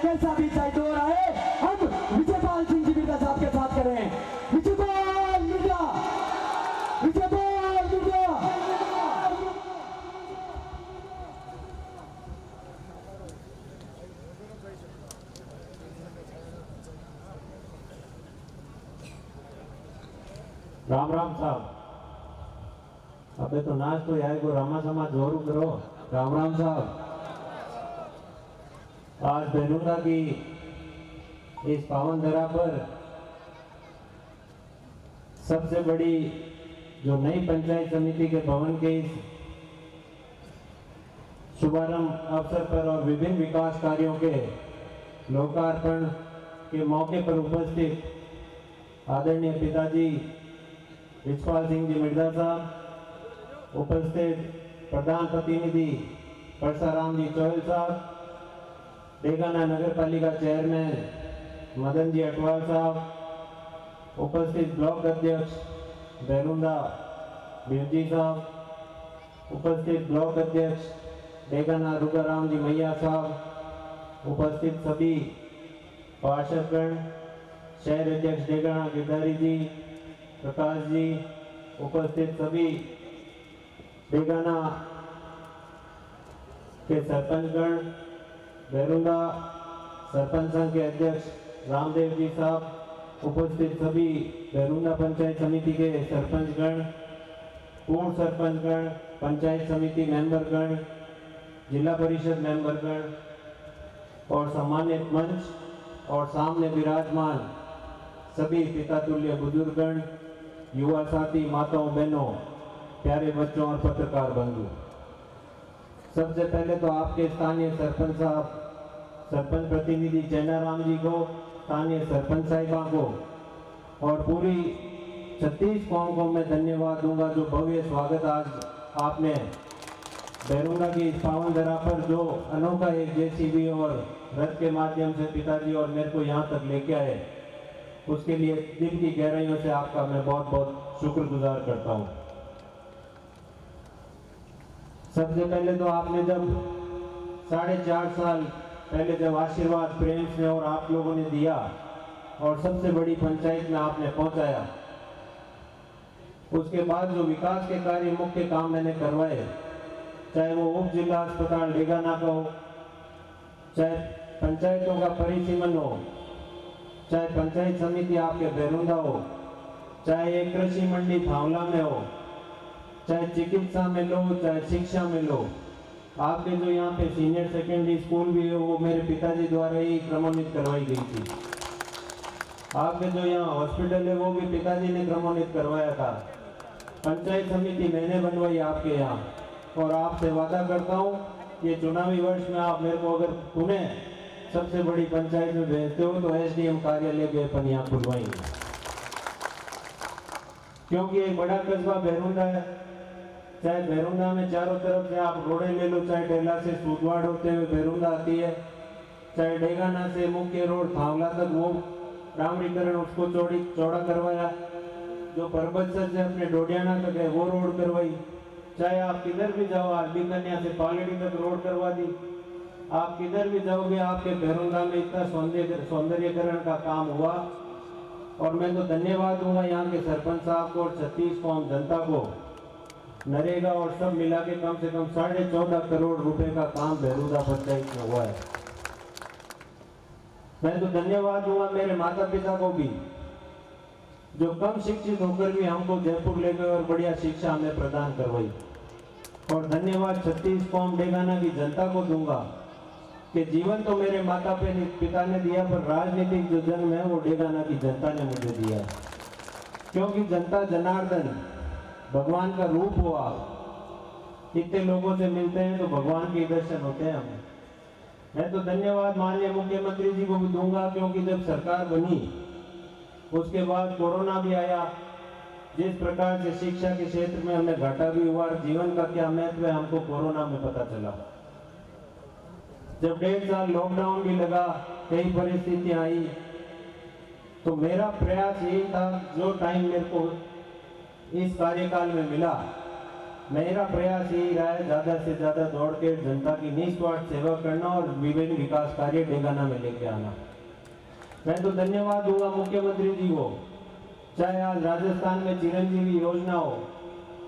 कैसा भी चाहे दौर आए, हम विजयपाल सिंह जी बिरला साहब के साथ करें। विजयपाल बिरला, विजयपाल बिरला। राम राम साहब, अबे तो नाच तो यार को रामा समा जोर करो। राम राम साहब, आज बेलूंगा की इस पावन धरा पर सबसे बड़ी जो नई पंचायत समिति के भवन के इस शुभारंभ अवसर पर और विभिन्न विकास कार्यों के लोकार्पण के मौके पर उपस्थित आदरणीय पिताजी विजयपाल सिंह जी मिर्जा साहब, उपस्थित प्रधान प्रतिनिधि परसाराम जी चौहल साहब, डेगाना नगर पालिका चेयरमैन मदन जी अटवाल साहब, उपस्थित ब्लॉक अध्यक्ष बेरुंदा बिरजी साहब, उपस्थित ब्लॉक अध्यक्ष डेगाना रुद्राराम जी मैया साहब, उपस्थित सभी पार्षदगण, शहर अध्यक्ष डेगाना गिरधारी जी, प्रकाश जी, उपस्थित सभी डेगाना के सरपंचगण, बेरुंदा सरपंच संघ के अध्यक्ष रामदेव जी साहब, उपस्थित सभी बेरुंदा पंचायत समिति के सरपंचगण, पूर्व सरपंचगण, पंचायत समिति मेंबरगण, जिला परिषद मेंबरगण और सम्मानित मंच और सामने विराजमान सभी पिता तुल्य बुजुर्गगण, युवा साथी, माताओं बहनों, प्यारे बच्चों और पत्रकार बंधु, सबसे पहले तो आपके स्थानीय सरपंच साहब, सरपंच प्रतिनिधि चैनाराम जी को, स्थानीय सरपंच साहिबा को और पूरी 36 कौम को मैं धन्यवाद दूंगा जो भव्य स्वागत आज आपने बेरुंगा की इस पावन धरा पर जो अनोखा एक जेसीबी और रथ के माध्यम से पिताजी और मेरे को यहाँ तक लेके आए, उसके लिए दिल की गहराइयों से आपका मैं बहुत बहुत शुक्रगुजार करता हूँ। सबसे पहले तो आपने जब 4.5 साल पहले जब आशीर्वाद प्रेम से और आप लोगों ने दिया और सबसे बड़ी पंचायत में आपने पहुंचाया, उसके बाद जो विकास के कार्य मुख्य काम मैंने करवाए, चाहे वो उप जिला अस्पताल डेगाना का हो, चाहे पंचायतों का परिसीमन हो, चाहे पंचायत समिति आपके बेरुंदा हो, चाहे एक कृषि मंडी थावला में हो, चाहे चिकित्सा में लो, चाहे शिक्षा में लो, आपके जो यहाँ पे सीनियर सेकेंडरी स्कूल भी है वो मेरे पिताजी द्वारा ही क्रमोन्नत करवाई गई थी। आपके जो यहाँ हॉस्पिटल है वो भी पिताजी ने क्रमोन्नत करवाया था। पंचायत समिति मैंने बनवाई आपके यहाँ, और आपसे वादा करता हूँ ये चुनावी वर्ष में आप मेरे को अगर पुनः सबसे बड़ी पंचायत में भेजते हो तो एसडीएम कार्यालय भी अपन यहाँ खुलवाएंगे, क्योंकि एक बड़ा कस्बा बेरुंदा है। चाहे बेरुंदा में चारों तरफ से आप रोडें ले लो, चाहे डेला से सूदवाड़ होते हुए बेरुंदा आती है, चाहे डेगाना से मुख्य रोड थावला तक वो डामरीकरण उसको चौड़ा करवाया, जो परबतसर से अपने डोडियाना तक है वो रोड करवाई, चाहे आप किधर भी जाओ, आरबी कन्या से पालड़ी तक रोड करवा दी। आप किधर भी जाओगे आपके बेरुंदा में इतना सौंदर्यीकरण का काम हुआ, और मैं तो धन्यवाद दूंगा यहाँ के सरपंच साहब को और 36 कौम जनता को। नरेगा और सब मिला के कम से कम 14.5 करोड़ रुपए का काम बेरुंदा पंचायत में हुआ है। मैं तो धन्यवाद दूंगा मेरे माता पिता को भी, जो कम शिक्षित होकर भी हमको जयपुर ले गए और बढ़िया शिक्षा हमें प्रदान करवाई। और धन्यवाद 36 कौम डेगाना की जनता को दूंगा कि जीवन तो मेरे माता पिता ने दिया, पर राजनीतिक जो जन्म है वो डेगाना की जनता ने मुझे दिया है, क्योंकि जनता जनार्दन भगवान का रूप हुआ। इतने लोगों से मिलते हैं तो भगवान के दर्शन होते हैं हमें। मैं तो धन्यवाद माननीय मुख्यमंत्री जी को भी दूंगा, क्योंकि जब सरकार बनी उसके बाद कोरोना भी आया, जिस प्रकार से शिक्षा के क्षेत्र में हमें घाटा भी हुआ, जीवन का क्या महत्व है हमको कोरोना में पता चला। जब 1.5 साल लॉकडाउन भी लगा, कई परिस्थितियां आई, तो मेरा प्रयास यही था जो टाइम मेरे को इस कार्यकाल में मिला, मेरा प्रयास यही रहा है ज़्यादा से ज़्यादा दौड़ के जनता की निस्वार्थ सेवा करना और विभिन्न विकास कार्य डेगाना में लेके आना। मैं तो धन्यवाद दूंगा मुख्यमंत्री जी को, चाहे आज राजस्थान में चिरंजीवी योजना हो,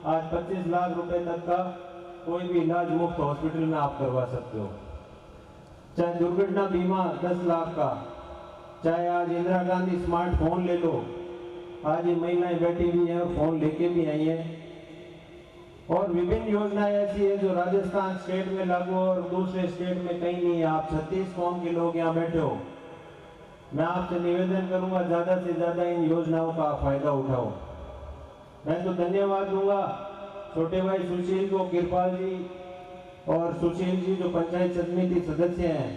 आज 25 लाख रुपए तक का कोई भी इलाज मुफ्त हॉस्पिटल में आप करवा सकते हो, चाहे दुर्घटना बीमा 10 लाख का, चाहे आज इंदिरा गांधी स्मार्टफोन ले लो, आज ये महिलाएं बैठी हुई हैं फोन लेके भी आई हैं। और विभिन्न योजनाएं ऐसी है जो राजस्थान स्टेट में लागू और दूसरे स्टेट में कहीं नहीं है। आप 36 कौम के लोग यहाँ बैठे हो, मैं आपसे निवेदन करूंगा ज़्यादा से ज़्यादा इन योजनाओं का फायदा उठाओ। मैं तो धन्यवाद दूंगा छोटे भाई सुशील को, कृपाल जी और सुशील जी जो पंचायत समिति सदस्य हैं।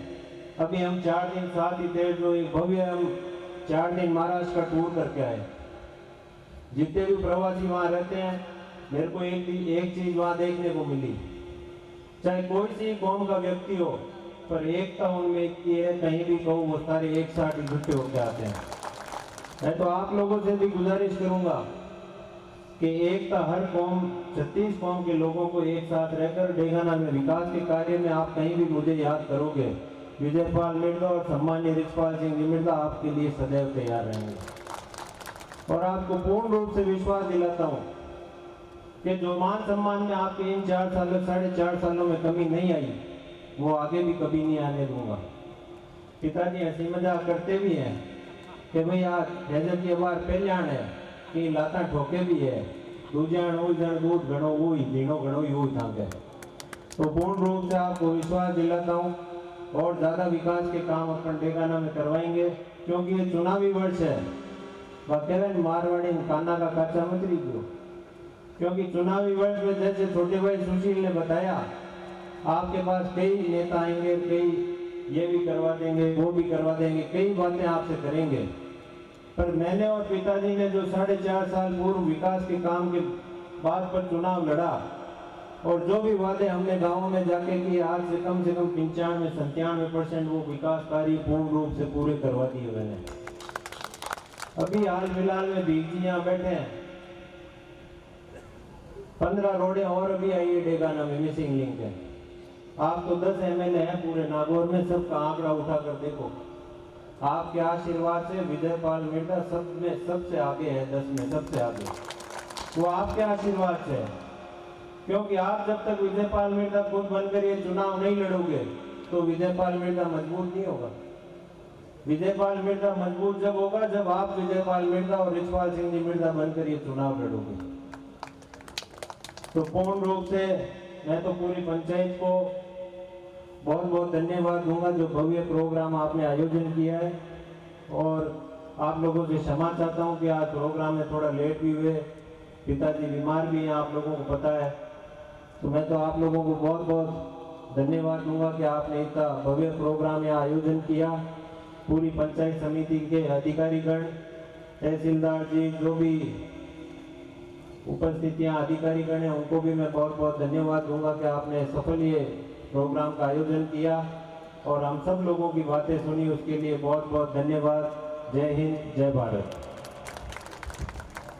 अभी हम 4 दिन साथ ही थे, जो एक भव्य हम 4 दिन महाराष्ट्र का टूर करके आए। जितने भी प्रवासी वहाँ रहते हैं, मेरे को एक चीज वहाँ देखने को मिली, चाहे कोई सी कौम का व्यक्ति हो, पर एकता उनमें इतनी है, कहीं भी कहो वो सारे एक साथ इकट्ठे होकर आते हैं। मैं तो आप लोगों से भी गुजारिश करूंगा कि एकता हर कौम 36 कौम के लोगों को एक साथ रहकर डेगाना में विकास के कार्य में आप कहीं भी मुझे याद करोगे, विजयपाल मिर्जा और सम्मानीय रिचपाल सिंह जी मिर्जा आपके लिए सदैव तैयार रहेंगे। और आपको पूर्ण रूप से विश्वास दिलाता हूँ कि जो मान सम्मान में आपके इन 4 सालों 4.5 सालों में कमी नहीं आई, वो आगे भी कभी नहीं आने दूंगा। पिताजी हंसी मजाक करते भी हैं कि भाई आज हैजर की बार पहले है कि लाता ठोके भी है, दूजन उजन दूध गणो हुई दिनों गणो हुई था के। तो पूर्ण रूप से आपको विश्वास दिलाता हूँ और ज़्यादा विकास के काम अपन डेगाना में करवाएंगे, क्योंकि ये चुनावी वर्ष है। वह मारवाड़ी काना का काचा मत लीजिए, क्योंकि चुनावी वर्ष में जैसे छोटे भाई सुशील ने बताया, आपके पास कई नेता आएंगे, कई ये भी करवा देंगे, वो भी करवा देंगे, कई बातें आपसे करेंगे। पर मैंने और पिताजी ने जो 4.5 साल पूर्व विकास के काम के बाद पर चुनाव लड़ा और जो भी वादे हमने गाँव में जाके किए, आज से कम 95-97% वो विकास कार्य पूर्ण रूप से पूरे करवा दिए मैंने। अभी हाल फिलहाल में भीख जी यहाँ बैठे हैं, 15 रोडें और अभी आई है डेगाना में मिसिंग लिंक है। आप तो 10 MLA हैं पूरे नागौर में, सबका आंकड़ा उठा कर देखो। आपके आशीर्वाद से विजयपाल मिर्जा सब में सबसे आगे है, 10 में सबसे आगे। वो आपके आशीर्वाद से है, क्योंकि आप जब तक विजयपाल मिर्जा खुद बनकर ये चुनाव नहीं लड़ोगे तो विजयपाल मिर्जा मजबूत नहीं होगा। विजयपाल मिर्जा मजबूत जब होगा जब आप विजयपाल मिर्जा और रिचपाल सिंह जी मिर्जा बनकर ये चुनाव लड़ोगे। तो पूर्ण रूप से मैं तो पूरी पंचायत को बहुत बहुत धन्यवाद दूंगा जो भव्य प्रोग्राम आपने आयोजन किया है। और आप लोगों से क्षमा चाहता हूं कि आज प्रोग्राम में थोड़ा लेट भी हुए, पिताजी बीमार भी हैं, आप लोगों को पता है। तो मैं तो आप लोगों को बहुत बहुत धन्यवाद दूंगा कि आपने इतना भव्य प्रोग्राम यहाँ आयोजन किया। पूरी पंचायत समिति के अधिकारीगण, तहसीलदार जी, जो भी उपस्थित यहाँ अधिकारीगण हैं, उनको भी मैं बहुत बहुत धन्यवाद दूंगा कि आपने सफल ये प्रोग्राम का आयोजन किया और हम सब लोगों की बातें सुनी, उसके लिए बहुत बहुत धन्यवाद। जय हिंद, जय भारत।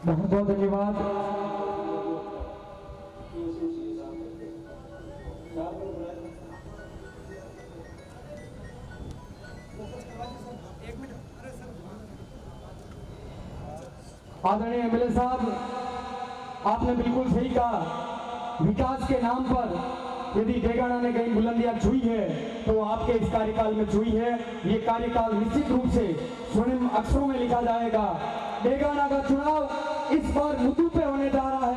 बहुत बहुत धन्यवाद। आदरणीय MLA साहब, आपने बिल्कुल सही कहा। विकास के नाम पर यदि डेगाना ने कहीं बुलंदियां छुई है तो आपके इस कार्यकाल में छुई है। ये कार्यकाल निश्चित रूप से स्वर्णिम अक्षरों में लिखा जाएगा। डेगाना का चुनाव इस बार मुद्दू पे होने जा रहा है।